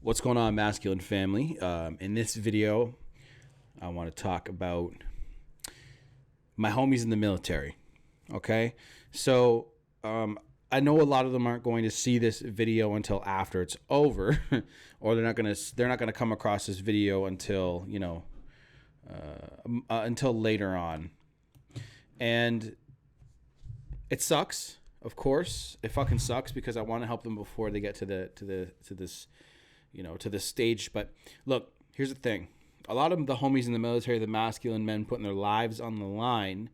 What's going on, masculine family? In this video, I want to talk about my homies in the military. Okay, so I know a lot of them aren't going to see this video until after it's over, or they're not gonna come across this video until until later on, and it sucks. Of course, it fucking sucks because I want to help them before they get to this stage. But look, here's the thing: a lot of the homies in the military, the masculine men, putting their lives on the line,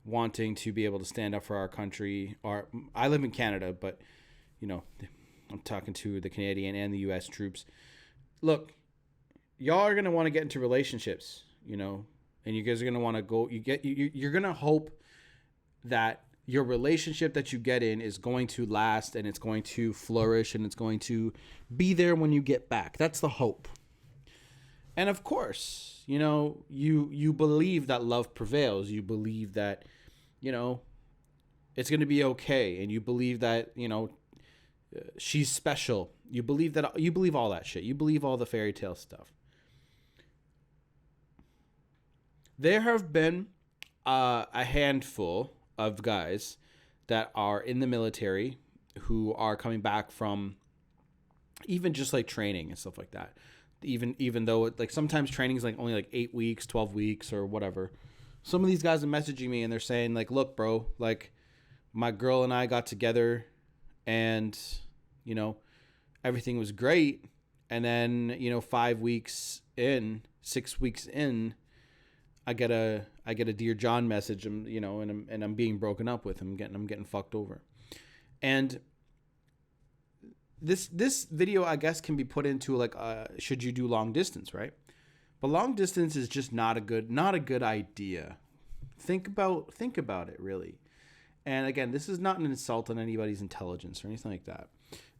wanting to be able to stand up for our country. Or I live in Canada, but I'm talking to the Canadian and the U.S. troops. Look, y'all are gonna want to get into relationships, and you guys are gonna want to go. You're gonna hope that your relationship that you get in is going to last and it's going to flourish and it's going to be there when you get back. That's the hope. And of course, you believe that love prevails. You believe that, it's going to be okay. And you believe that, she's special. You believe all that shit. You believe all the fairy tale stuff. There have been a handful of guys that are in the military who are coming back from even just like training and stuff like that. Even though sometimes training is only 8 weeks, 12 weeks or whatever. Some of these guys are messaging me and they're saying look, bro, my girl and I got together and, everything was great. And then, 5 weeks in, 6 weeks in, I get a Dear John message, and I'm being broken up with. I'm getting fucked over. And this video, I guess, can be put into should you do long distance, right? But long distance is just not a good idea. Think about it, really. And again, this is not an insult on anybody's intelligence or anything like that.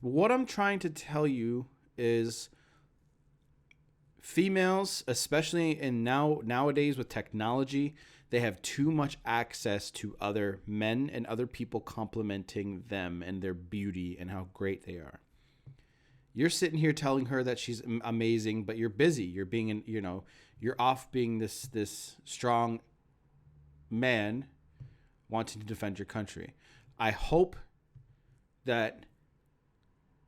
What I'm trying to tell you is females, especially nowadays with technology, they have too much access to other men and other people complimenting them and their beauty and how great they are. You're sitting here telling her that she's amazing, but you're busy. You're being, you're off being this strong man wanting to defend your country. I hope that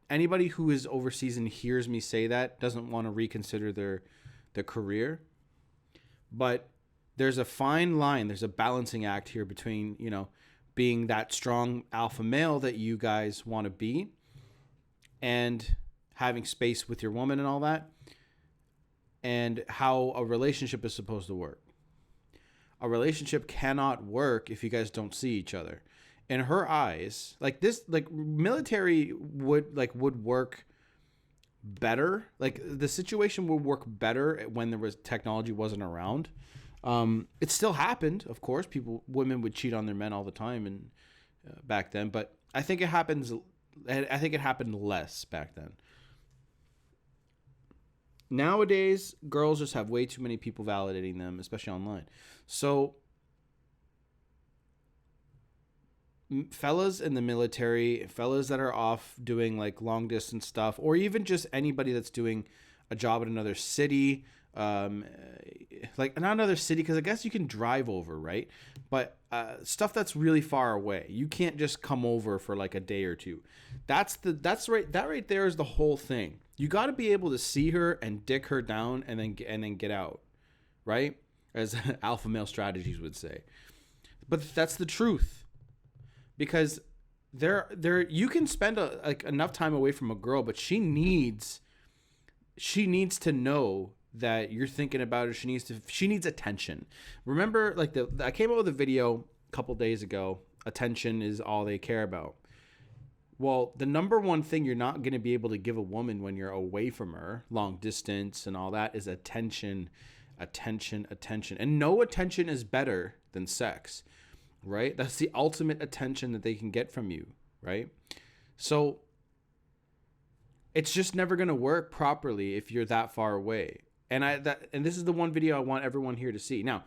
anybody who is overseas and hears me say that doesn't want to reconsider their career. But there's a fine line. There's a balancing act here between, being that strong alpha male that you guys want to be and having space with your woman and all that, and how a relationship is supposed to work. A relationship cannot work if you guys don't see each other. In her eyes, military would work better. The situation would work better when there was technology wasn't around. It still happened, of course. Women would cheat on their men all the time, and back then. But I think it happens. I think it happened less back then. Nowadays, girls just have way too many people validating them, especially online. So, fellas in the military, fellas that are off doing long distance stuff, or even just anybody that's doing a job in another city, not another city, because I guess you can drive over, right? But stuff that's really far away, you can't just come over for a day or two. That right there is the whole thing. You got to be able to see her and dick her down and then get out, right? As alpha male strategies would say. But that's the truth. Because you can spend enough time away from a girl, but she needs to know that you're thinking about her. She needs attention. Remember, I came out with a video a couple days ago. Attention is all they care about. Well, the number one thing you're not going to be able to give a woman when you're away from her, long distance and all that, is attention. And no attention is better than sex. Right? That's the ultimate attention that they can get from you, right? So it's just never going to work properly if you're that far away. And this is the one video I want everyone here to see. Now,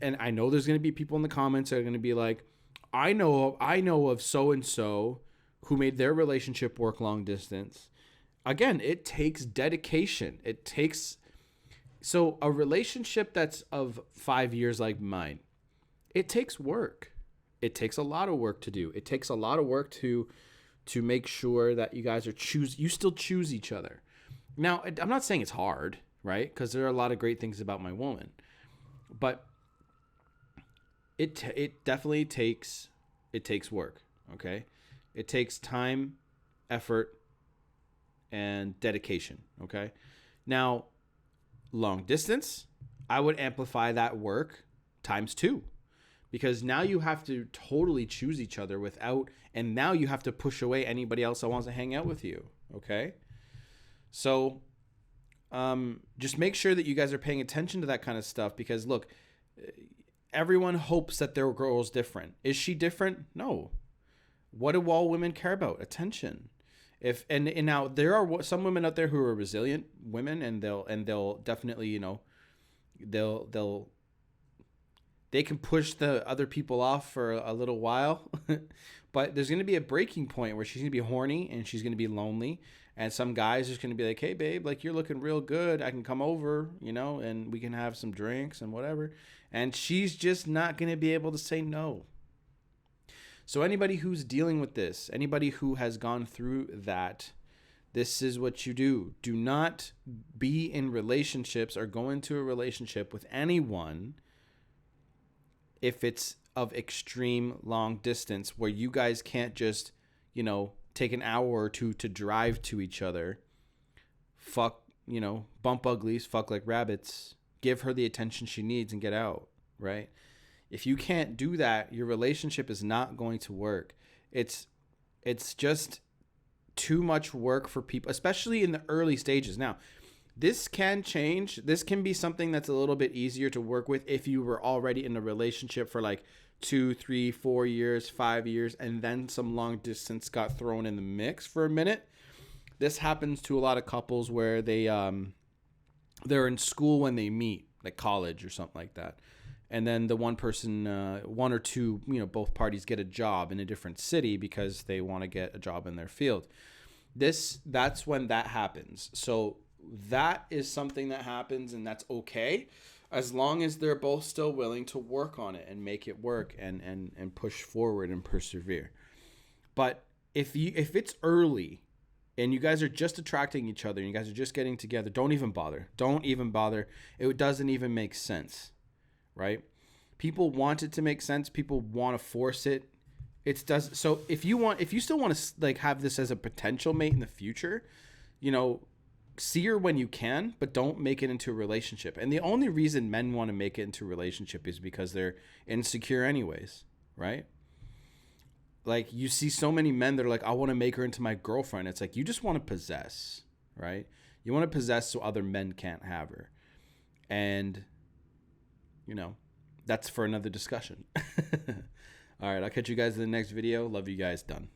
and I know there's going to be people in the comments that are going to be like, I know of so and so who made their relationship work long distance. again, it takes dedication. It takes, so a relationship that's of 5 years like mine, it takes work. It takes a lot of work to do. It takes a lot of work to make sure that you guys you still choose each other. Now, I'm not saying it's hard, right? Because there are a lot of great things about my woman, but it definitely takes work. Okay, it takes time, effort, and dedication. Okay, now long distance, I would amplify that work times two, because now you have to totally choose each other and now you have to push away anybody else that wants to hang out with you. Okay, so just make sure that you guys are paying attention to that kind of stuff, because look, everyone hopes that their girl is different. Is she different? No. What do all women care about? Attention. If and now there are some women out there who are resilient women, and they'll definitely, you know, they can push the other people off for a little while, but there's going to be a breaking point where she's going to be horny and she's going to be lonely, and some guys are just going to be like, hey babe, like you're looking real good, I can come over, you know, and we can have some drinks and whatever, and she's just not going to be able to say no. So anybody who's dealing with this, anybody who has gone through that, this is what you do. Do not be in relationships or go into a relationship with anyone if it's of extreme long distance, where you guys can't just, you know, take an hour or two to drive to each other, fuck, you know, bump uglies, fuck like rabbits, give her the attention she needs and get out, right? If you can't do that, your relationship is not going to work. It's just too much work for people, especially in the early stages. Now, this can change. This can be something that's a little bit easier to work with if you were already in a relationship for like 2, 3, 4 years, 5 years, and then some long distance got thrown in the mix for a minute. This happens to a lot of couples where they're in school when they meet, like college or something like that. And then the one person, one or two, you know, both parties get a job in a different city because they want to get a job in their field. That's when that happens. So that is something that happens, and that's okay, as long as they're both still willing to work on it and make it work and push forward and persevere. But if it's early and you guys are just attracting each other and you guys are just getting together, don't even bother. Don't even bother. It doesn't even make sense. Right? People want it to make sense. People want to force it. So if you still want to like have this as a potential mate in the future, you know, see her when you can, but don't make it into a relationship. And the only reason men want to make it into a relationship is because they're insecure anyways, right? Like you see so many men that are like, I want to make her into my girlfriend. It's like, you just want to possess, right? You want to possess so other men can't have her. And you know, that's for another discussion. All right, I'll catch you guys in the next video. Love you guys. Done.